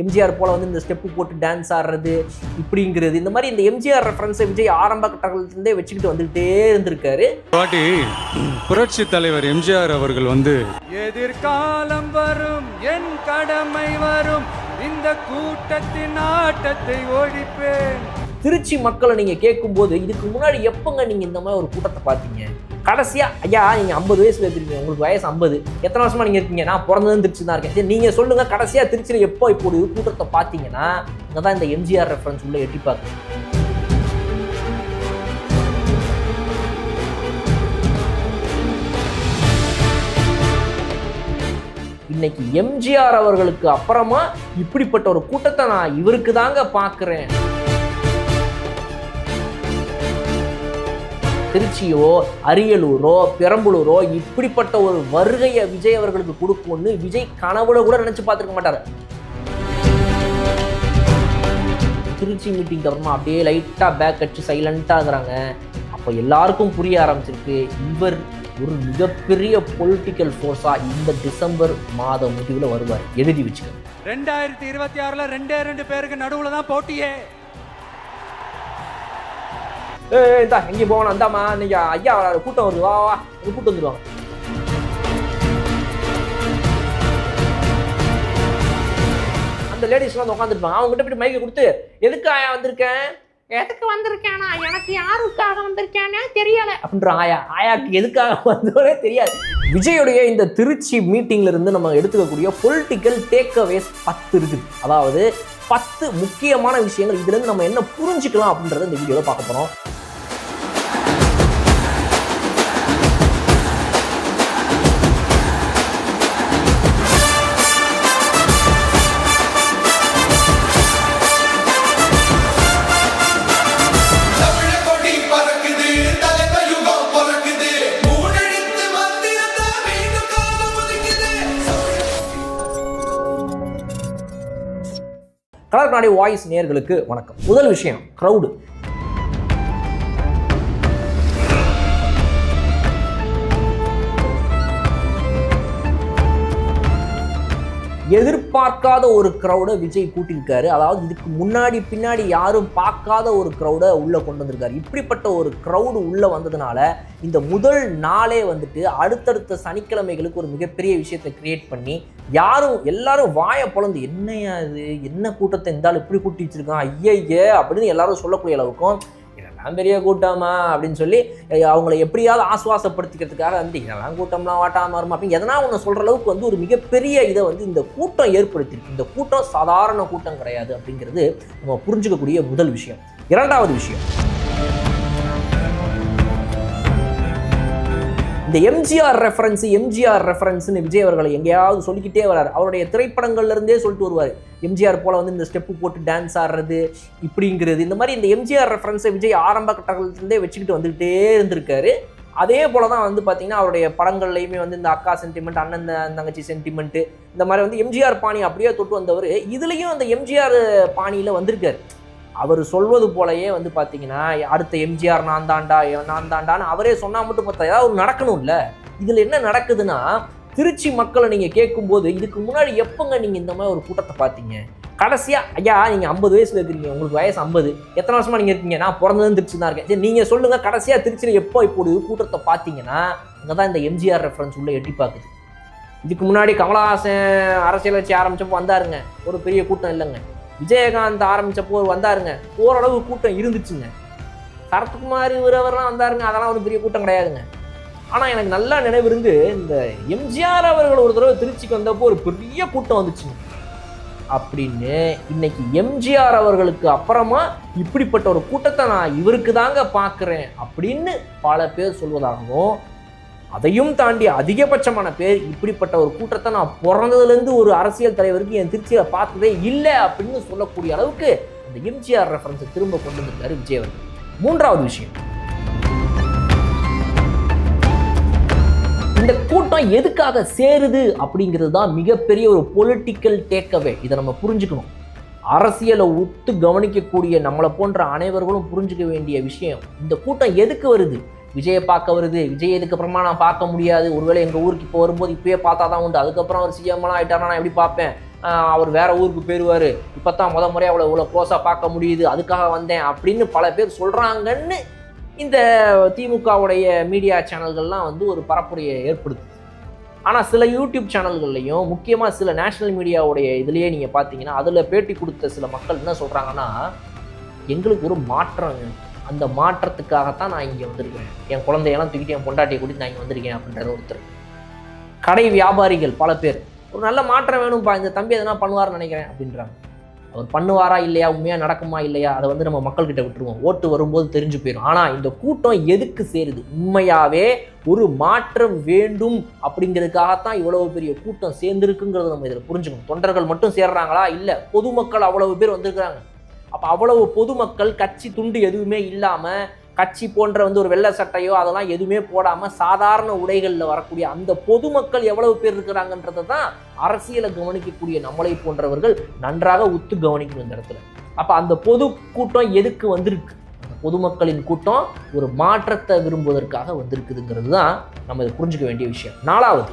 எம்ஜிஆர் போல வந்து இந்த ஸ்டெப்பு போட்டு டான்ஸ் ஆடுறது இப்படிங்கிறது இந்த மாதிரி இந்த எம்ஜிஆர் ரெஃபரன்ஸை விஜய் ஆரம்ப கட்டத்திலிருந்தே வச்சுக்கிட்டு வந்துகிட்டே இருந்திருக்காரு. பாட்டி புரட்சி தலைவர் எம்ஜிஆர் அவர்கள் வந்து எதிர்காலம் வரும் என் கடமை வரும் இந்த கூட்டத்தின் ஆட்டத்தை ஒழிப்பேன். திருச்சி மக்களை நீங்க கேட்கும்போது இதுக்கு முன்னாடி எப்பங்க நீங்க இந்த மாதிரி ஒரு கூட்டத்தை பார்த்தீங்க? கடைசியா ஐயா நீங்க 50 வயசுல இருக்கீங்க, உங்களுக்கு வயசு 50, எத்தனை வருஷமா நீங்க இருக்கீங்க? நான் பிறந்ததும் திருச்சி தான் இருக்கேன். நீங்க சொல்லுங்க, கடைசியா திருச்சியில எப்போ இப்போ ஒரு கூட்டத்தை பார்த்தீங்கன்னா இங்கதான் இந்த எம்ஜிஆர் ரெஃபரன்ஸ் உள்ள எட்டி பார்க்குறேன். இன்னைக்கு எம்ஜிஆர் அவர்களுக்கு அப்புறமா இப்படிப்பட்ட ஒரு கூட்டத்தை நான் இவருக்கு தாங்க பார்க்கிறேன். திருச்சியோ அரியலூரோ பெரம்பலூரோ இப்படிப்பட்ட ஒரு வருகையை விஜய் அவர்களுக்கு கொடுக்கும்னு விஜய் கனவுல கூட நினைச்சு பார்த்துருக்க மாட்டாரு. திருச்சி மீட்டிங் அப்புறமா அப்படியே லைட்டா பேக் அடிச்சு சைலண்டா இருக்கிறாங்க. அப்போ எல்லாருக்கும் புரிய ஆரம்பிச்சிருக்கு, இவர் ஒரு மிகப்பெரிய பொலிட்டிக்கல் ஃபோர்ஸா இந்த டிசம்பர் மாதம் முடிவில் வருவார். எழுதி வச்சுக்க. 2026ல 2 பேருக்கு நடுவுல தான் போட்டியே. இந்தா எங்கே போகணும் அந்தாமா, இன்னைக்கு ஐயா கூட்டம் வருது, வா வா கூட்டம் வந்துடுவாங்க. அந்த லேடிஸ்லாம் வந்து உட்காந்துருப்பாங்க. அவங்ககிட்ட போய் மைக்கை கொடுத்து எதுக்கு ஆயா வந்திருக்கேன், எதுக்கு வந்திருக்கேனா, எனக்கு யாருக்காக வந்திருக்கேனே தெரியல அப்படின்ற ஆயாக்கு எதுக்காக வந்தோடனே தெரியாது. விஜயுடைய இந்த திருச்சி மீட்டிங்ல இருந்து நம்ம எடுத்துக்கக்கூடிய பொலிட்டிக்கல் டேக்அவேஸ் 10 இருக்குது. அதாவது 10 முக்கியமான விஷயங்கள். இதுல இருந்து நம்ம என்ன புரிஞ்சுக்கலாம் அப்படின்றத இந்த வீடியோல பார்க்க போறோம். கலர் கண்ணாடி வாய்ஸ் நேயர்களுக்கு வணக்கம். முதல் விஷயம், கிரவுடு. எதிர்பார்க்காத ஒரு கிரௌடை விஜய் கூட்டியிருக்காரு. அதாவது இதுக்கு முன்னாடி பின்னாடி யாரும் பார்க்காத ஒரு கிரௌடை உள்ள கொண்டு வந்திருக்காரு. இப்படிப்பட்ட ஒரு கிரௌடு உள்ள வந்ததுனால இந்த முதல் நாளே வந்துட்டு அடுத்தடுத்த சனிக்கிழமைகளுக்கு ஒரு மிகப்பெரிய விஷயத்தை கிரியேட் பண்ணி எல்லாரும் வாயை பொழந்து என்னையா இது, என்ன கூட்டத்தை இருந்தாலும் இப்படி கூட்டி வச்சிருக்கான் ஐயே அப்படின்னு எல்லாரும் சொல்லக்கூடிய அளவுக்கும் இதெல்லாம் பெரிய கூட்டமா அப்படின்னு சொல்லி அவங்களை எப்படியாவது ஆசுவாசப்படுத்திக்கிறதுக்காக வந்து இதெல்லாம் கூட்டம்லாம் வாட்டாம வருமா அப்படின்னு எதனா ஒன்று சொல்ற அளவுக்கு வந்து ஒரு மிகப்பெரிய இதை வந்து இந்த கூட்டம் ஏற்படுத்தியிருக்கு. இந்த கூட்டம் சாதாரண கூட்டம் கிடையாது அப்படிங்கிறது நம்ம புரிஞ்சுக்கக்கூடிய முதல் விஷயம். இரண்டாவது விஷயம், இந்த எம்ஜிஆர் ரெஃபரன்ஸ்னு விஜய் அவர்களை எங்கேயாவது சொல்லிக்கிட்டே வர்றாரு. அவருடைய திரைப்படங்கள்ல இருந்தே சொல்லிட்டு வருவார், எம்ஜிஆர் போல வந்து இந்த ஸ்டெப்பு போட்டு டான்ஸ் ஆடுறது இப்படிங்கிறது இந்த மாதிரி இந்த எம்ஜிஆர் ரெஃபரன்ஸை விஜய் ஆரம்ப கட்டத்திலிருந்தே வச்சுக்கிட்டு வந்துகிட்டே இருந்திருக்காரு. அதே போல தான் வந்து பார்த்தீங்கன்னா அவருடைய படங்கள்லையுமே வந்து இந்த அக்கா சென்டிமெண்ட், அண்ணன் தங்கச்சி சென்டிமெண்ட்டு இந்த மாதிரி வந்து எம்ஜிஆர் பாணி அப்படியே தொட்டு வந்தவர் இதுலேயும் அந்த எம்ஜிஆர் பாணியில் வந்திருக்காரு. அவர் சொல்வது போலயே வந்து பார்த்தீங்கன்னா அடுத்த எம்ஜிஆர் நான் தாண்டான்னு அவரே சொன்னால் மட்டும் பார்த்தா ஏதாவது நடக்கணும்ல. இதில் என்ன நடக்குதுன்னா, திருச்சி மக்களை நீங்கள் கேட்கும்போது இதுக்கு முன்னாடி எப்போங்க நீங்கள் இந்த மாதிரி ஒரு கூட்டத்தை பார்த்தீங்க? கடைசியா ஐயா நீங்க 50 வயசுல இருக்கீங்க, உங்களுக்கு வயசு 50, எத்தனை வருஷமா நீங்க இருக்கீங்க? நான் பிறந்ததும் திருச்சி தான் இருக்கேன். சரி நீங்க சொல்லுங்க, கடைசியா திருச்சியில எப்போ இப்போ ஒரு கூட்டத்தை பார்த்தீங்கன்னா இங்கதான் இந்த எம்ஜிஆர் ரெஃபரன்ஸ் உள்ள எட்டி பார்க்குது. இதுக்கு முன்னாடி கமலஹாசன் அரசியல் வச்சு ஆரம்பிச்சப்போ வந்தாருங்க, ஒரு பெரிய கூட்டம் இல்லைங்க. விஜயகாந்த் ஆரம்பிச்சப்போ வந்தாருங்க, ஓரளவு கூட்டம் இருந்துச்சுங்க. சரத்குமார் இவரெல்லாம் வந்தாருங்க, அதெல்லாம் ஒரு பெரிய கூட்டம் கிடையாதுங்க. ஆனால் எனக்கு நல்லா நினைவு இருந்து இந்த எம்ஜிஆர் அவர்கள் ஒரு தடவை திருச்சிக்கு வந்தப்போ ஒரு பெரிய கூட்டம் வந்துச்சுங்க அப்படின்னு. இன்னைக்கு எம்ஜிஆர் அவர்களுக்கு அப்புறமா இப்படிப்பட்ட ஒரு கூட்டத்தை நான் இவருக்கு தாங்க பார்க்குறேன் அப்படின்னு பல பேர் சொல்வதாகவும், அதையும் தாண்டி அதிகபட்சமான பேர் இப்படிப்பட்ட ஒரு கூட்டத்தை நான் பிறந்ததுலேருந்து ஒரு அரசியல் தலைவருக்கு என் திருச்சியில் பார்த்ததே இல்லை அப்படின்னு சொல்லக்கூடிய அளவுக்கு அந்த எம்ஜிஆர் ரெஃபரன்ஸை திரும்ப கொண்டு வந்திருக்காரு விஜய் அவர்கள். மூன்றாவது விஷயம், இந்த கூட்டம் எதுக்காக சேருது அப்படிங்கிறது தான் மிகப்பெரிய ஒரு பொலிட்டிக்கல் டேக்அவே. இதை நம்ம புரிஞ்சுக்கணும். அரசியலை ஒத்து கவனிக்கக்கூடிய நம்மளை போன்ற அனைவர்களும் புரிஞ்சுக்க வேண்டிய விஷயம், இந்த கூட்டம் எதுக்கு வருது? விஜயை பார்க்க வருது. விஜய் இதுக்கப்புறமா நான் பார்க்க முடியாது, ஒருவேளை எங்கள் ஊருக்கு இப்போ வரும்போது இப்போயே பார்த்தா தான் உண்டு, அதுக்கப்புறம் அவர் சிஎம்லாம் ஆகிட்டாரா நான் எப்படி பார்ப்பேன் அவர் வேற ஊருக்கு போயிடுவார், இப்போ தான் முறையாக இவ்வளோ க்ளோஸாக பார்க்க முடியுது, அதுக்காக வந்தேன் அப்படின்னு பல பேர் சொல்கிறாங்கன்னு இந்த திமுகவுடைய மீடியா சேனல்கள்லாம் வந்து ஒரு பரப்புரையை ஏற்படுத்துது. ஆனால் சில யூடியூப் சேனல்கள்லையும் முக்கியமாக சில நேஷனல் மீடியாவுடைய இதுலேயே நீங்கள் பார்த்தீங்கன்னா அதில் பேட்டி கொடுத்த சில மக்கள் என்ன சொல்கிறாங்கன்னா, எங்களுக்கு ஒரு மாற்றம் வேணும், அந்த மாற்றத்துக்காகத்தான் நான் இங்கே வந்திருக்கேன், என் குழந்தையெல்லாம் தூக்கிட்டு என் பொண்டாட்டியை கூட்டிட்டு நான் இங்கே வந்திருக்கேன் அப்படின்ற ஒருத்தர். கடை வியாபாரிகள் பல பேர் ஒரு நல்ல மாற்றம் வேணும்ப்பா, இந்த தம்பி எதனா பண்ணுவார்னு நினைக்கிறேன் அப்படின்றாங்க. அவர் பண்ணுவாரா இல்லையா, உண்மையாக நடக்குமா இல்லையா, அதை வந்து நம்ம மக்கள்கிட்ட விட்டுருவோம், ஓட்டு வரும்போது தெரிஞ்சு போயிடும். ஆனால் இந்த கூட்டம் எதுக்கு சேருது, உண்மையாகவே ஒரு மாற்றம் வேண்டும் அப்படிங்கிறதுக்காகத்தான் இவ்வளவு பெரிய கூட்டம் சேர்ந்துருக்குங்கிறத நம்ம இதில் புரிஞ்சுக்கணும். தொண்டர்கள் மட்டும் சேர்றாங்களா, இல்லை, பொதுமக்கள் அவ்வளவு பேர் வந்திருக்கிறாங்க. அப்போ அவ்வளவு பொதுமக்கள் கட்சி துண்டு எதுவுமே இல்லாமல், கட்சி போன்ற வந்து ஒரு வெள்ளை சட்டையோ அதெல்லாம் எதுவுமே போடாமல் சாதாரண உடைகளில் வரக்கூடிய அந்த பொதுமக்கள் எவ்வளவு பேர் இருக்கிறாங்கன்றதை தான் அரசியலை கவனிக்கக்கூடிய நம்மளை போன்றவர்கள் நன்றாக உத்து கவனிக்கணும் இந்த இடத்துல. அப்போ அந்த பொது கூட்டம் எதுக்கு வந்திருக்கு, அந்த பொதுமக்களின் கூட்டம் ஒரு மாற்றத்தை விரும்புவதற்காக வந்திருக்குதுங்கிறது தான் நம்ம இதை புரிஞ்சுக்க வேண்டிய விஷயம். 4வது,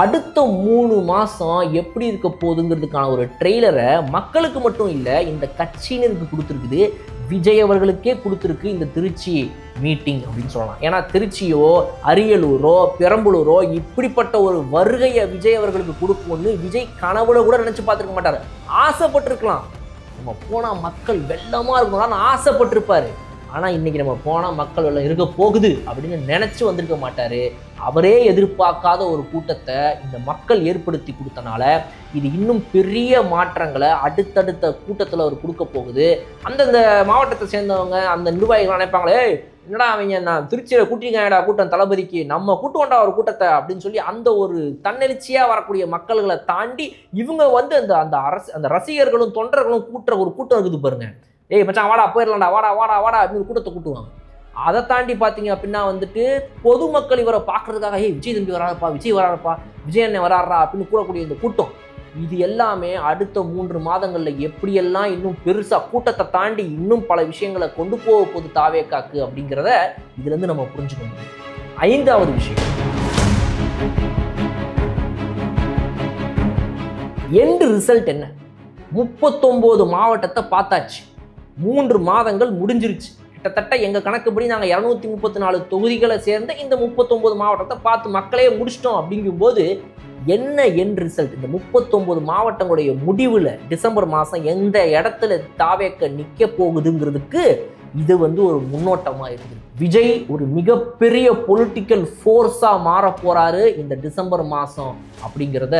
அடுத்த 3 மாதம் எப்படி இருக்க போகுதுங்கிறதுக்கான ஒரு ட்ரெய்லரை மக்களுக்கு மட்டும் இல்லை, இந்த கட்சியினருக்கு கொடுத்துருக்குது, விஜய் அவர்களுக்கே கொடுத்துருக்கு இந்த திருச்சி மீட்டிங் அப்படின்னு சொல்லலாம். ஏன்னா திருச்சியோ அரியலூரோ பெரம்பலூரோ இப்படிப்பட்ட ஒரு வருகையை விஜய் அவர்களுக்கு கொடுக்கும்னு விஜய் கனவுல கூட நினச்சி பார்த்துருக்க மாட்டார். ஆசைப்பட்டிருக்கலாம், நம்ம போனால் மக்கள் வெள்ளமாக இருக்கணும்னு ஆசைப்பட்டிருப்பார். ஆனால் இன்றைக்கி நம்ம போனால் மக்கள் வெள்ளம் இருக்க போகுது அப்படின்னு நினச்சி வந்திருக்க மாட்டார். அவரே எதிர்பார்க்காத ஒரு கூட்டத்தை இந்த மக்கள் ஏற்படுத்தி கொடுத்தனால இது இன்னும் பெரிய மாற்றங்களை அடுத்தடுத்த கூட்டத்தில் அவர் கொடுக்க போகுது. அந்தந்த மாவட்டத்தை சேர்ந்தவங்க அந்த நிர்வாகிகள் நினைப்பாங்களே, என்னடா அவங்க நான் திருச்சியில் கூட்டிங்கடா கூட்டம் தளபதிக்கு, நம்ம கூட்டுவோண்டா ஒரு கூட்டத்தை அப்படின்னு சொல்லி அந்த ஒரு தன்னெழுச்சியாக வரக்கூடிய மக்கள்களை தாண்டி இவங்க வந்து அந்த ரசிகர்களும் தொண்டர்களும் கூட்டுற ஒரு கூட்டம் இருக்குது பாருங்க. ஏய் மச்சான் வாடா போயிடலாம்டா, வாடா வாடா வாடா அப்படின்னு கூட்டத்தை கூட்டுவாங்க. அதை தாண்டி பார்த்தீங்க அப்படின்னா வந்துட்டு பொதுமக்கள் இவரை பார்க்கறதுக்காக விஜய் தம்பி வராருப்பா, விஜய் வராருப்பா, விஜய் அண்ணன் வராறா அப்படின்னு கூடக்கூடிய இந்த கூட்டம், இது எல்லாமே அடுத்த 3 மாதங்களில் எப்படியெல்லாம் இன்னும் பெருசாக கூட்டத்தை தாண்டி இன்னும் பல விஷயங்களை கொண்டு போக போகுது தாவேக்காக்கு அப்படிங்கிறத இதுலேருந்து நம்ம புரிஞ்சுக்கணும். 5வது விஷயம், எண்ட் ரிசல்ட் என்ன? 39 மாவட்டத்தை பார்த்தாச்சு, 3 மாதங்கள் முடிஞ்சிருச்சு. கிட்டத்தட்ட எங்கள் கணக்குப்படி நாங்கள் 234 தொகுதிகளை சேர்ந்த இந்த 39 மாவட்டத்தை பார்த்து மக்களே முடிச்சிட்டோம். அப்படிங்கும்போது என்ன எண்ட் ரிசல்ட்? இந்த 39 மாவட்டங்களுடைய முடிவில் டிசம்பர் மாதம் எந்த இடத்துல தாவேக்க நிற்க போகுதுங்கிறதுக்கு இது வந்து ஒரு முன்னோட்டமாக இருக்குது. விஜய் ஒரு மிகப்பெரிய பொலிட்டிக்கல் ஃபோர்ஸாக மாற போகிறாரு இந்த டிசம்பர் மாதம் அப்படிங்கிறத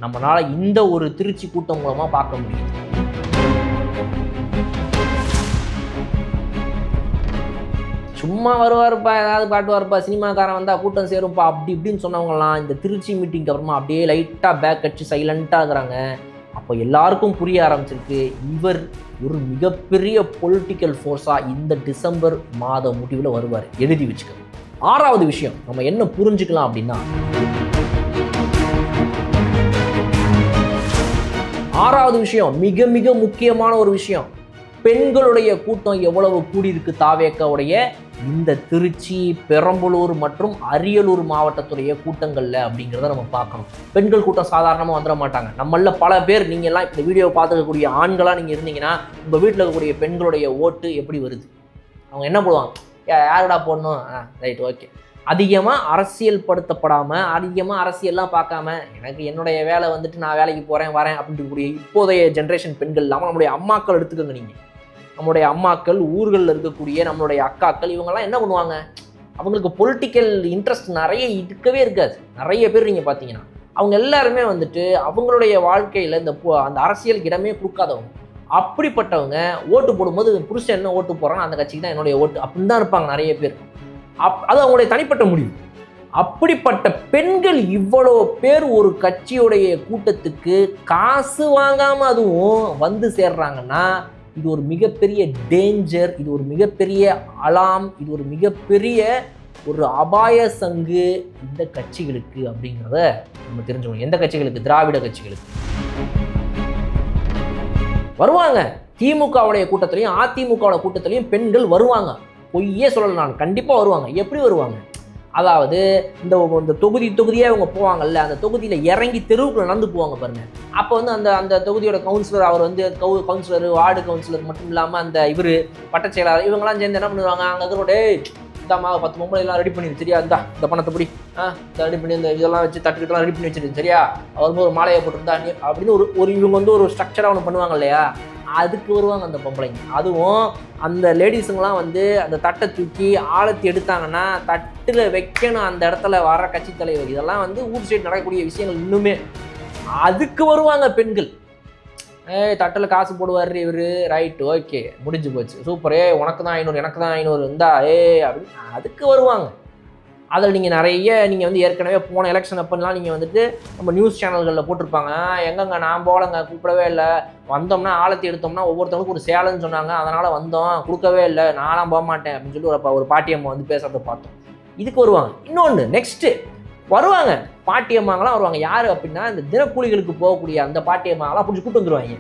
நம்மளால் இந்த ஒரு திருச்சி கூட்டம் மூலமாக பார்க்க முடியுது. சும்மா வருவாருப்பா, ஏதாவது காட்டுவாருப்பா, சினிமாக்காரன் வந்தால் கூட்டம் சேரும்ப்பா அப்படி இப்படின்னு சொன்னவங்கலாம் இந்த திருச்சி மீட்டிங்க்கு அப்புறமா அப்படியே லைட்டாக பேக் அடிச்சு சைலண்ட்டாக இருக்கிறாங்க. அப்போ எல்லாருக்கும் புரிய ஆரம்பிச்சிருக்கு, இவர் ஒரு மிகப்பெரிய பொலிட்டிக்கல் ஃபோர்ஸாக இந்த டிசம்பர் மாத முடிவில் வருவார். எழுதி வச்சுக்க. 6வது விஷயம் நம்ம என்ன புரிஞ்சுக்கலாம் அப்படின்னா, 6வது விஷயம் மிக மிக முக்கியமான ஒரு விஷயம், பெண்களுடைய கூட்டம் எவ்வளவு கூடியிருக்கு தாவேக்காவுடைய இந்த திருச்சி, பெரம்பலூர் மற்றும் அரியலூர் மாவட்டத்துடைய கூட்டங்களில் அப்படிங்கிறத நம்ம பார்க்கணும். பெண்கள் கூட்டம் சாதாரணமாக வந்துட மாட்டாங்க. நம்மள பல பேர், நீங்கள் எல்லாம் இந்த வீடியோவை பார்த்துக்கக்கூடிய ஆண்களாக நீங்கள் இருந்தீங்கன்னா உங்கள் வீட்டில் இருக்கக்கூடிய பெண்களுடைய ஓட்டு எப்படி வருது? அவங்க என்ன போடுவாங்க, யாருடா போடணும், ரைட் ஓகே. அதிகமாக அரசியல் படுத்தப்படாமல், அதிகமாக அரசியல்லாம் பார்க்காம, எனக்கு என்னுடைய வேலை வந்துட்டு நான் வேலைக்கு போகிறேன் வரேன் அப்படின்ட்டு கூடிய இப்போதைய ஜென்ரேஷன் பெண்கள் இல்லாமல் நம்மளுடைய அம்மாக்கள் எடுத்துக்கோங்க. நீங்கள் நம்மளுடைய அம்மாக்கள், ஊர்களில் இருக்கக்கூடிய நம்மளுடைய அக்காக்கள், இவங்கெல்லாம் என்ன பண்ணுவாங்க, அவங்களுக்கு பொலிட்டிக்கல் இன்ட்ரெஸ்ட் நிறைய இருக்கவே இருக்காது. நிறைய பேர் நீங்கள் பார்த்தீங்கன்னா அவங்க எல்லாருமே வந்துட்டு அவங்களுடைய வாழ்க்கையில் அந்த அரசியலுக்கு இடமே கொடுக்காதவங்க. அப்படிப்பட்டவங்க ஓட்டு போடும்போது புருஷன் என்ன ஓட்டு போடுறாங்க அந்த கட்சிக்கு தான் என்னுடைய ஓட்டு அப்படின்னு தான் இருப்பாங்க நிறைய பேர். அது அவங்களுடைய தனிப்பட்ட முடிவு. அப்படிப்பட்ட பெண்கள் இவ்வளோ பேர் ஒரு கட்சியுடைய கூட்டத்துக்கு காசு வாங்காமல் அதுவும் வந்து சேர்றாங்கன்னா இது ஒரு மிகப்பெரிய டேஞ்சர், இது ஒரு மிகப்பெரிய அலாம், இது ஒரு மிகப்பெரிய ஒரு அபாய சங்கு இந்த கட்சிகளுக்கு அப்படிங்கிறத நம்ம தெரிஞ்சுக்கணும். எந்த கட்சிகளுக்கு? திராவிட கட்சிகளுக்கு. வருவாங்க, திமுகவுடைய கூட்டத்திலையும் அதிமுகவுடைய கூட்டத்திலையும் பெண்கள் வருவாங்க. பொய்யே சொல்லலை, நான் கண்டிப்பாக வருவாங்க. எப்படி வருவாங்க? அதாவது இந்த தொகுதியாக இவங்க போவாங்கல்ல, அந்த தொகுதியில் இறங்கி தெருவுக்குள்ள நடந்து போவாங்க பாருங்க. அப்போ வந்து அந்த தொகுதியோட கவுன்சிலர், அவர் வந்து கவுன்சிலர், வார்டு கவுன்சிலர் மட்டும் இல்லாமல் அந்த இவர் வட்ட செயலாளர் இவங்கெல்லாம் சேர்ந்து என்ன பண்ணுவாங்க, அங்கே இருக்கிறோட இந்தாம்மா 10 பொம்பளை எல்லாம் ரெடி பண்ணிடு சரியா, இந்த பணத்தை பிடி, ரெடி பண்ணி இந்த இதெல்லாம் வச்சு தட்டுக்கிட்டலாம் ரெடி பண்ணி வச்சிருக்கு சரியா, அவர் ஒரு மாலையை போட்டிருந்தா அப்படின்னு ஒரு இவங்க வந்து ஒரு ஸ்ட்ரக்சராக ஒன்று பண்ணுவாங்க இல்லையா, அதுக்கு வருவாங்க அந்த பொம்பளைங்க. அதுவும் அந்த லேடிஸுங்கெல்லாம் வந்து அந்த தட்டை தூக்கி ஆழத்தி எடுத்தாங்கன்னா தட்டில் வைக்கணும் அந்த இடத்துல வர கட்சி தலைவர். இதெல்லாம் வந்து ஊர் சைடு நடக்கக்கூடிய விஷயங்கள். இன்னுமே அதுக்கு வருவாங்க பெண்கள். தட்டில் காசு போடுவார் இவர், ரைட்டு ஓகே முடிஞ்சு போச்சு சூப்பர், உனக்கு தான் 500 எனக்கு தான் 500 இந்தா அப்படின்னு அதுக்கு வருவாங்க. அதில் நீங்கள் நீங்கள் வந்து ஏற்கனவே போன எலெக்ஷன் அப்போலாம் நீங்கள் வந்துட்டு நம்ம நியூஸ் சேனல்களில் போட்டிருப்பாங்க, எங்கங்க நான் போகலங்க, கூப்பிடவே இல்லை, வந்தோம்னா ஆழத்தி எடுத்தோம்னா ஒவ்வொருத்தவங்களுக்கும் ஒரு சேலைன்னு சொன்னாங்க, அதனால் வந்தோம், கொடுக்கவே இல்லை, நானும் போக மாட்டேன் அப்படின்னு சொல்லி ஒரு பாட்டியம்மா வந்து பேசுறதை பார்த்தோம். இதுக்கு வருவாங்க. இன்னொன்று நெக்ஸ்ட்டு வருவாங்க பாட்டியம்மாங்களாம் வருவாங்க. யார் அப்படின்னா இந்த தினக்கூலிகளுக்கு போகக்கூடிய அந்த பாட்டியம்மாங்களாம் பிடிச்சி கூட்டு வந்துருவாங்க.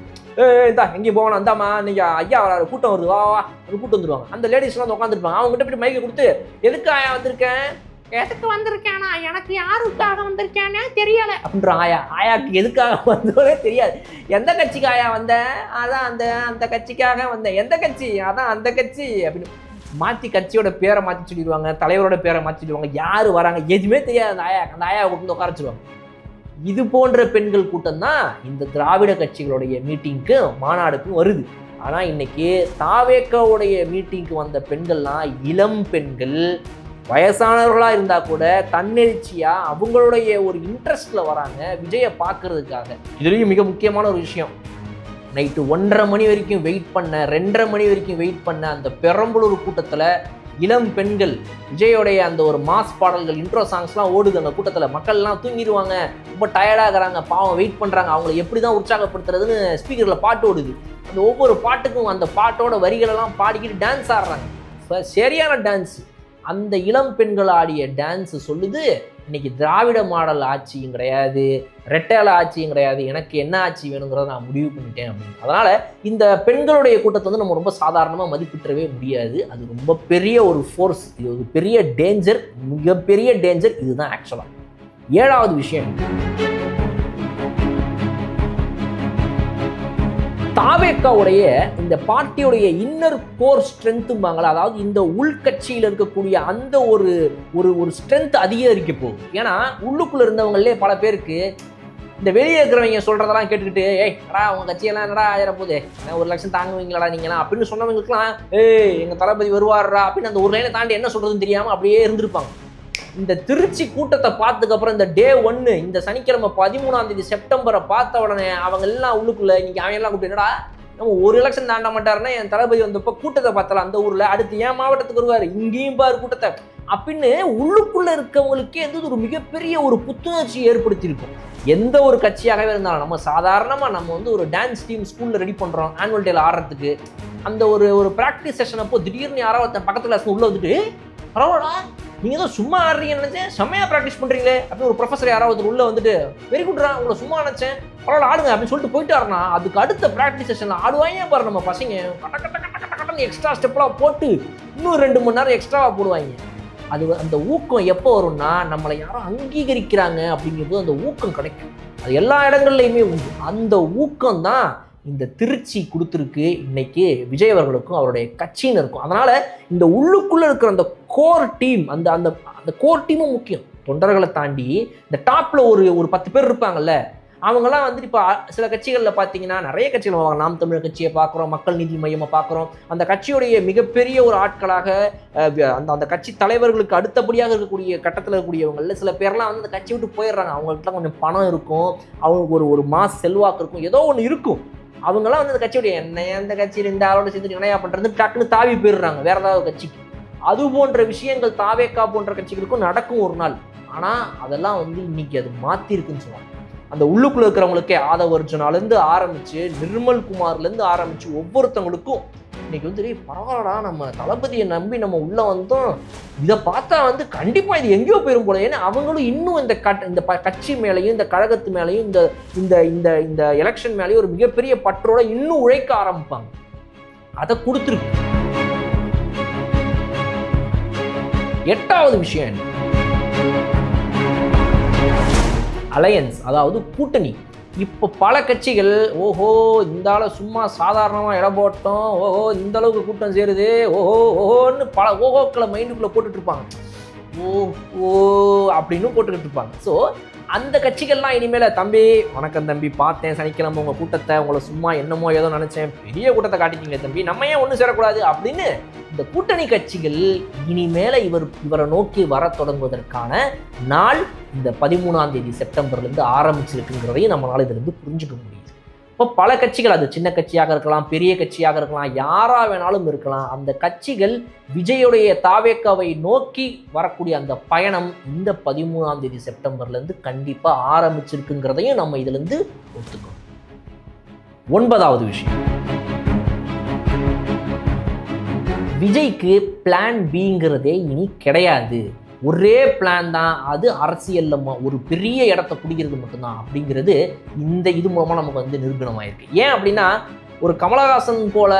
இந்தா எங்கேயும் போகணும், அந்தாம்மா இன்னைக்கு ஐயா வராரு, கூட்டம் வருது, வா அது கூட்டு வந்துருவாங்க. அந்த லேடிஸ்லாம் வந்து உட்காந்துருப்பாங்க. அவங்ககிட்ட போய் மைக்கை கொடுத்து எதுக்கு ஆயா வந்திருக்கேன், எதுக்கு வந்திருக்கேனா, எனக்கு யாருக்காக வந்திருக்கானே தெரியல அப்படின்ற ஆயாக்கு எதுக்காக வந்தோடனே தெரியாது. எந்த கட்சிக்கு ஆயா வந்த, அதான் அந்த கட்சிக்காக வந்தேன், எந்த கட்சி, அதான் அந்த கட்சி அப்படின்னு மாற்றி கட்சியோட பேரை மாற்றி சொல்லிடுவாங்க, தலைவரோட பேரை மாற்றி சொல்லிடுவாங்க, யார் வராங்க எதுவுமே தெரியாது. அந்த ஆயாவை கூட்டு உட்கார வச்சிருவாங்க. இது போன்ற பெண்கள் கூட்டம் தான் இந்த திராவிட கட்சிகளுடைய மீட்டிங்க்கு மாநாடுக்கும் வருது. ஆனால் இன்னைக்கு தாவேக்காவுடைய மீட்டிங்க்கு வந்த பெண்கள்லாம் இளம் பெண்கள், வயசானவர்களாக இருந்தால் கூட தன்னெழுச்சியாக அவங்களுடைய ஒரு இன்ட்ரெஸ்டில் வராங்க விஜயை பார்க்கறதுக்காக. இதுலேயும் மிக முக்கியமான ஒரு விஷயம், நைட்டு 1:30 மணி வரைக்கும் வெயிட் பண்ண, 2:30 மணி வரைக்கும் வெயிட் பண்ண அந்த பெரம்பலூர் கூட்டத்தில் இளம் பெண்கள் விஜயோடைய அந்த ஒரு மாஸ் பாடல்கள், இன்ட்ரோ சாங்ஸ்லாம் ஓடுது அந்த கூட்டத்தில். மக்கள்லாம் தூங்கிடுவாங்க, ரொம்ப டயர்டாகிறாங்க, பாவம் வெயிட் பண்ணுறாங்க, அவங்களை எப்படி தான் உற்சாகப்படுத்துறதுன்னு ஸ்பீக்கரில் பாட்டு ஓடுது. அந்த ஒவ்வொரு பாட்டுக்கும் அந்த பாட்டோட வரிகளெல்லாம் பாடிக்கிட்டு டான்ஸ் ஆடுறாங்க. சரியான டான்ஸ். அந்த இளம் பெண்கள் ஆடிய டான்ஸ் சொல்லுது, இன்னைக்கு திராவிட மாடல் ஆட்சியும் கிடையாது, ரெட்டையால ஆட்சியும் கிடையாது, எனக்கு என்ன ஆட்சி வேணுங்கிறத நான் முடிவு பண்ணிட்டேன் அப்படின்னு. அதனால இந்த பெண்களுடைய கூட்டத்தை வந்து நம்ம ரொம்ப சாதாரணமாக மதிப்பிட்டவே முடியாது. அது ரொம்ப பெரிய ஒரு ஃபோர்ஸ், இது ஒரு பெரிய டேஞ்சர், மிகப்பெரிய டேஞ்சர். இதுதான் ஆக்சுவலாக 7வது விஷயம். தாவேக்காவுடைய இந்த பார்ட்டியுடைய இன்னர் கோர் ஸ்ட்ரென்த்தும்பாங்களா, அதாவது இந்த உள்கட்சியில் இருக்கக்கூடிய அந்த ஒரு ஸ்ட்ரென்த் அதிகரிக்க போகுது. ஏன்னா உள்ளுக்குள்ள இருந்தவங்களே பல பேருக்கு இந்த வெளியே இருக்கிறவங்க சொல்றதெல்லாம் கேட்டுக்கிட்டு, ஏடா உங்க கட்சியெல்லாம் என்னடா ஆயிர போதே, 1 லட்சம் தாங்குவீங்களா நீங்களா அப்படின்னு சொன்னவங்களுக்குலாம் எங்க தளபதி வருவாரா அப்படின்னு அந்த ஒரு லைனை தாண்டி என்ன சொல்றதுன்னு தெரியாம அப்படியே இருந்திருப்பாங்க. இந்த திருச்சி கூட்டத்தை பார்த்ததுக்கப்புறம் இந்த டே 1 இந்த சனிக்கிழமை 13ஆம் தேதி செப்டம்பரை பார்த்த உடனே அவங்க எல்லாம் உள்ளுக்குள்ள இன்னைக்கு அவன் எல்லாம் கூப்பிட்டு, என்னடா நம்ம 1 லட்சம் தாண்ட மாட்டாருன்னா என் தளபதி வந்தப்போ கூட்டத்தை பார்த்தலாம் அந்த ஊர்ல, அடுத்து என் மாவட்டத்துக்கு வருவார், இங்கேயும் பாரு கூட்டத்தை அப்படின்னு உள்ளுக்குள்ள இருக்கவங்களுக்கே வந்து ஒரு மிகப்பெரிய ஒரு புத்துணர்ச்சி ஏற்படுத்தியிருக்கும். எந்த ஒரு கட்சியாகவே இருந்தாலும் நம்ம சாதாரணமாக நம்ம வந்து ஒரு டான்ஸ் டீம் ஸ்கூலில் ரெடி பண்ணுறோம் ஆனுவல் டேல ஆடுறதுக்கு, அந்த ஒரு ப்ராக்டிஸ் செஷன் அப்போ திடீர்னு யாராவது பக்கத்தில் உள்ள வந்துட்டு, பரவாயில்லடா நீங்கள் தான் சும்மா ஆடுறீங்கன்னு நினச்சேன், செம்மையாக ப்ராக்டிஸ் பண்ணுறீங்களே அப்படின்னு ஒரு ப்ரொஃபஸர் யாராவது உள்ளே வந்துட்டு, வெரி குட்ரா உங்களை சும்மா நினச்சேன், பரவாயில்ல ஆடுங்க அப்படின்னு சொல்லிட்டு போயிட்டாருன்னா அதுக்கு அடுத்த ப்ராக்டிஸ் செஷனில் ஆடுவாங்க பாரு நம்ம பசங்க, கட்ட எக்ஸ்ட்ரா ஸ்டெப்லாம் போட்டு இன்னும் 2 மணி நேரம் எக்ஸ்ட்ராவாக போடுவாங்க. அது அந்த ஊக்கம் எப்போ வரும்னா நம்மளை யாரும் அங்கீகரிக்கிறாங்க அப்படிங்கிறது அந்த ஊக்கம் கிடைக்கும். அது எல்லா இடங்கள்லையுமே உண்டு. அந்த ஊக்கம் தான் இந்த திருச்சி கொடுத்துருக்கு இன்னைக்கு விஜய் அவர்களுக்கும் அவருடைய கட்சியினருக்கும். அதனால இந்த உள்ளுக்குள்ள இருக்கிற அந்த கோர் டீம், அந்த அந்த அந்த கோர் டீமும் முக்கியம். தொண்டர்களை தாண்டி இந்த டாப்ல ஒரு 10 பேர் இருப்பாங்கல்ல, அவங்கெல்லாம் வந்துட்டு இப்போ சில கட்சிகளில் பார்த்தீங்கன்னா நிறைய கட்சிகள், நாம் தமிழர் கட்சியை பார்க்குறோம், மக்கள் நீதி மையமாக பார்க்குறோம், அந்த கட்சியுடைய மிகப்பெரிய ஒரு ஆட்களாக அந்த கட்சி தலைவர்களுக்கு அடுத்தபடியாக இருக்கக்கூடிய கட்டத்தில் இருக்கக்கூடியவங்களில் சில பேர்லாம் வந்து அந்த கட்சியை விட்டு போயிடுறாங்க. அவங்கள்ட்ட கொஞ்சம் பணம் இருக்கும், அவங்களுக்கு ஒரு மாஸ் செல்வாக்கு இருக்கும், ஏதோ ஒன்று இருக்கும். அவங்களாம் வந்து அந்த கட்சியுடைய அந்த கட்சி 2 ஆளோட சேர்ந்து இணையா பண்ணுறது டக்குன்னு தாவி போயிடுறாங்க வேற ஏதாவது கட்சிக்கு. அது போன்ற விஷயங்கள் தாவேக்கா போன்ற கட்சிகளுக்கும் நடக்கும் ஒரு நாள். ஆனால் அதெல்லாம் வந்து இன்னைக்கு அது மாற்றிருக்குன்னு சொல்லுவாங்க. அந்த உள்ளுக்குள்ள இருக்கிறவங்களுக்கே ஆதவ அர்ஜுனாலேருந்து ஆரம்பித்து நிர்மல்குமார்லேருந்து ஆரம்பித்து ஒவ்வொருத்தவங்களுக்கும் இன்னைக்கு வந்து பரவாயில்லடா நம்ம தளபதியை நம்பி நம்ம உள்ளே வந்தோம், இதை பார்த்தா வந்து கண்டிப்பாக இது எங்கேயோ போயிடும் போல. ஏன்னா அவங்களும் இன்னும் இந்த கட்சி மேலேயும் இந்த கழகத்து மேலேயும் இந்த எலெக்ஷன் மேலேயும் ஒரு மிகப்பெரிய பற்றோட இன்னும் உழைக்க ஆரம்பிப்பாங்க. அதை கொடுத்துருக்கு. 8வது விஷயம் என்ன? அலையன்ஸ், அதாவது கூட்டணி. இப்போ பல கட்சிகள் ஓஹோ இந்த ஆளை சும்மா சாதாரணமாக இடம் போட்டோம், ஓஹோ இந்த அளவுக்கு கூட்டம் சேருது, ஓஹோன்னு பல ஓஹோக்களை மைண்டுக்குள்ளே போட்டுட்டு இருப்பாங்க. ஓ அப்படின்னு போட்டுக்கிட்டு இருப்பாங்க. ஸோ அந்த கட்சிகள்லாம் இனிமேல் தம்பி வணக்கம் தம்பி, பார்த்தேன் சனிக்கிழமை உங்கள் கூட்டத்தை, உங்களை சும்மா என்னமோ ஏதோ நினச்சேன், பெரிய கூட்டத்தை காட்டிட்டீங்க தம்பி, நம்ம ஏன் ஒன்றும் சேரக்கூடாது அப்படின்னு இந்த கூட்டணி கட்சிகள் இனிமேல் இவரை நோக்கி வர தொடங்குவதற்கான நாள் இந்த 13ஆம் தேதி செப்டம்பர்லேருந்து ஆரம்பிச்சிருக்குங்கிறதையும் நம்மளால் இதிலிருந்து புரிஞ்சுக்க முடியுது. இப்போ பல கட்சிகள், அது சின்ன கட்சியாக இருக்கலாம், பெரிய கட்சியாக இருக்கலாம், யாராக வேணாலும் இருக்கலாம், அந்த கட்சிகள் விஜயுடைய தாவேக்காவை நோக்கி வரக்கூடிய அந்த பயணம் இந்த 13ஆம் தேதி செப்டம்பர்லேருந்து கண்டிப்பாக ஆரம்பிச்சிருக்குங்கிறதையும் நம்ம இதிலிருந்து ஒத்துக்கணும். 9வது விஷயம், விஜய்க்கு பிளான் பிங்கிறதே இனி கிடையாது. ஒரே பிளான் தான், அது அரசியலில் ஒரு பெரிய இடத்த பிடிக்கிறது மட்டும்தான் அப்படிங்கிறது இது மூலமாக நமக்கு நிரூபணமாயிருக்கு. ஏன் அப்படின்னா, ஒரு கமலஹாசன் போல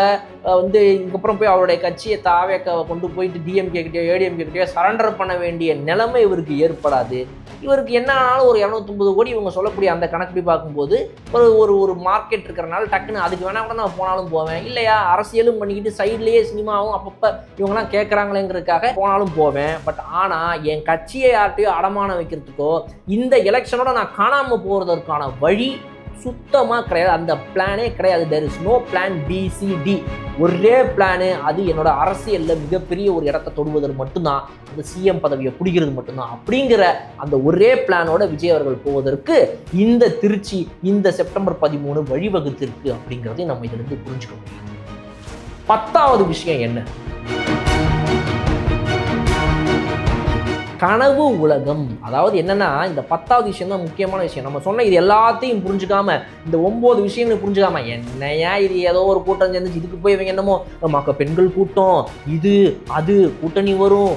இதுக்கப்புறம் போய் அவருடைய கட்சியை தாவேக்காவை கொண்டு போயிட்டு டிஎம்கே கிட்டேயோ ஏடிஎம்கே கிட்டேயோ சரண்டர் பண்ண வேண்டிய நிலைமை இவருக்கு ஏற்படாது. இவருக்கு என்ன ஆனாலும் ஒரு 250 கோடி இவங்க சொல்லக்கூடிய அந்த கணக்கு போய் பார்க்கும்போது ஒரு மார்க்கெட் இருக்கிறனால டக்குன்னு அதுக்கு வேணா கூட நான் போனாலும் போவேன், இல்லையா அரசியலும் பண்ணிக்கிட்டு சைட்லேயே சினிமாவும் அப்பப்போ இவங்கெல்லாம் கேட்குறாங்களேங்கிறதுக்காக போனாலும் போவேன். பட் ஆனால் என் கட்சியை யார்ட்டையோ அடமானம் வைக்கிறதுக்கோ இந்த எலெக்ஷனோட நான் காணாமல் போகிறதற்கான வழி சுத்தமாக கிடையாது. அந்த பிளானே கிடையாது. There is no plan B C D. ஒரே பிளானு, அது என்னோட அரசியலில் மிகப்பெரிய ஒரு இடத்த தொடுவதற்கு மட்டும்தான், அந்த சிஎம் பதவியை பிடிக்கிறது மட்டும்தான் அப்படிங்கிற அந்த ஒரே பிளானோட விஜய் அவர்கள் போவதற்கு இந்த திருச்சி இந்த செப்டம்பர் 13 வழிவகுத்திருக்கு அப்படிங்கிறதையும் நம்ம இதிலிருந்து புரிஞ்சுக்க முடியும். 10வது விஷயம் என்ன? கனவு உலகம். அதாவது என்னன்னா, இந்த 10வது விஷயம் தான் முக்கியமான விஷயம். நம்ம சொன்ன இது எல்லாத்தையும் புரிஞ்சுக்காம, இந்த 9 விஷயங்களை புரிஞ்சுக்காம, என்னையா இது ஏதோ ஒரு கூட்டம் சேர்ந்துச்சு, இதுக்கு போய் இவங்க என்னமோ பெண்கள் கூட்டம், இது அது கூட்டணி வரும்,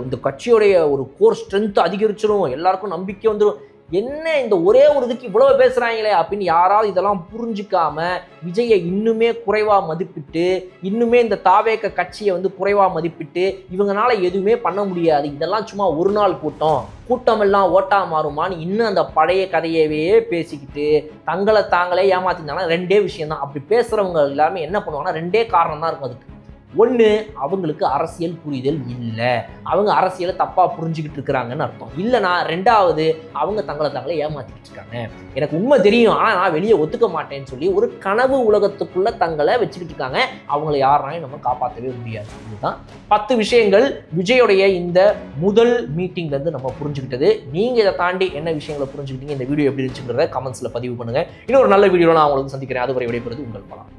இந்த கட்சியோடைய ஒரு கோர் ஸ்ட்ரென்த் அதிகரிச்சிடும், எல்லாருக்கும் நம்பிக்கை வந்துடும், என்ன இந்த ஒரே ஒரு இதுக்கு இவ்வளவு பேசுறாங்களே அப்படின்னு யாராவது இதெல்லாம் புரிஞ்சுக்காம விஜயை இன்னுமே குறைவா மதிப்பிட்டு, இன்னுமே இந்த தாவேக்க கட்சியை குறைவா மதிப்பிட்டு இவங்களால எதுவுமே பண்ண முடியாது, இதெல்லாம் சும்மா ஒரு நாள் கூட்டம் எல்லாம் ஓட்டா மாறுமான்னு இன்னும் அந்த பழைய கதையவே பேசிக்கிட்டு தங்களை தாங்களே ஏமாத்தினாலும் 2 விஷயம் தான். அப்படி பேசுறவங்க எல்லாமே என்ன பண்ணுவாங்கன்னா 2 காரணம் தான் இருக்கும் அதுக்கு. ஒன்று, அவங்களுக்கு அரசியல் புரிதல் இல்லை, அவங்க அரசியலை தப்பாக புரிஞ்சுக்கிட்டு இருக்கிறாங்கன்னு அர்த்தம். இல்லைனா 2வது, அவங்க தங்களை தாங்களே ஏமாற்றிக்கிட்டு இருக்காங்க, எனக்கு உண்மை தெரியும் ஆனால் நான் வெளியே ஒத்துக்க மாட்டேன்னு சொல்லி ஒரு கனவு உலகத்துக்குள்ளே தங்களை வச்சுக்கிட்டு இருக்காங்க. அவங்கள யாராலையும் நம்ம காப்பாற்றவே முடியாது. இதுதான் 10 விஷயங்கள் விஜயோடைய இந்த முதல் மீட்டிங்லேருந்து நம்ம புரிஞ்சுக்கிட்டது. நீங்கள் இதை தாண்டி என்ன விஷயங்களை புரிஞ்சுக்கிட்டீங்க, இந்த வீடியோ எப்படி இருந்துச்சுங்கிறத கமெண்ட்ஸில் பதிவு பண்ணுங்கள். இன்னொரு நல்ல வீடியோவில் நான் உங்களுக்கு சந்திக்கிறேன். அதுவரை விடைபெறுவது உங்கள் பலம்.